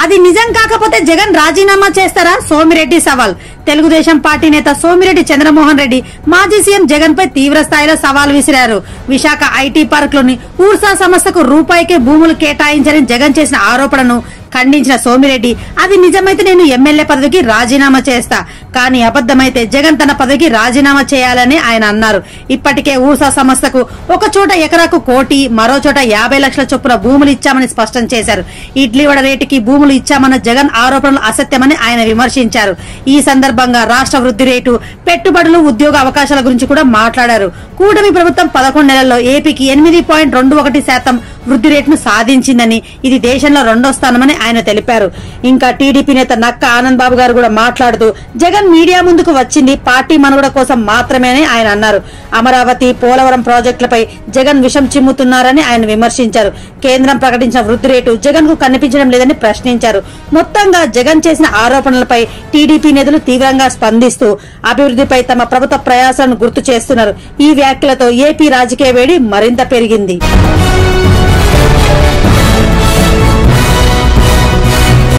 అది నిజం కాకపోతే జగన్ రాజీనామా చేస్తారా? సోమిరెడ్డి సవాల్. తెలుగుదేశం పార్టీ నేత సోమిరెడ్డి చంద్రమోహన్ రెడ్డి మాజీ సీఎం జగన్ పై తీవ్ర స్థాయిలో సవాల్ విసిరారు. విశాఖ ఐటీ పార్క్ లోని ఊర్సా సంస్థకు రూపాయికే భూములు కేటాయించారని జగన్ చేసిన ఆరోపణను ఖండించిన సోమిరెడ్డి, అది నిజమైతే నేను ఎమ్మెల్యే పదవికి రాజీనామా చేస్తా, కానీ అబద్దమైతే జగన్ తన పదవికి రాజీనామా చేయాలని ఆయన అన్నారు. ఇప్పటికే ఊర్సా సంస్థకు ఒక చోట ఎకరాకు 1 కోటి, మరో చోట 50 లక్షల చొప్పున భూములు ఇచ్చామని స్పష్టం చేశారు. ఇడ్లీవడ రేటుకి భూములు ఇచ్చామన్న జగన్ ఆరోపణలు అసత్యమని ఆయన విమర్శించారు. ఈ సందర్భంగా రాష్ట్ర వృద్ధి రేటు, పెట్టుబడులు, ఉద్యోగ అవకాశాల గురించి కూడా మాట్లాడారు. కూటమి ప్రభుత్వం 11 నెలల్లో ఏపీకి 8.21% వృద్ధి రేటును సాధించిందని, ఇది దేశంలో 2వ స్థానమని ఆయన తెలిపారు. ఇంకా టీడీపీ నేత నక్క ఆనంద్ బాబు గారు కూడా మాట్లాడుతూ జగన్ మీడియా ముందుకు వచ్చింది పార్టీ మనుగడ కోసం మాత్రమేనని ఆయన అన్నారు. అమరావతి, పోలవరం ప్రాజెక్టులపై జగన్ విషం చిమ్ముతున్నారని ఆయన విమర్శించారు. కేంద్రం ప్రకటించిన వృద్ధి రేటు జగన్ కు కనిపించడం లేదని ప్రశ్నించారు. మొత్తంగా జగన్ చేసిన ఆరోపణలపై టీడీపీ నేతలు తీవ్రంగా స్పందిస్తూ అభివృద్ధిపై తమ ప్రభుత్వ ప్రయాసాలను గుర్తు చేస్తున్నారు. ఈ వ్యాఖ్యలతో ఏపీ రాజకీయ వేడి మరింత పెరిగింది.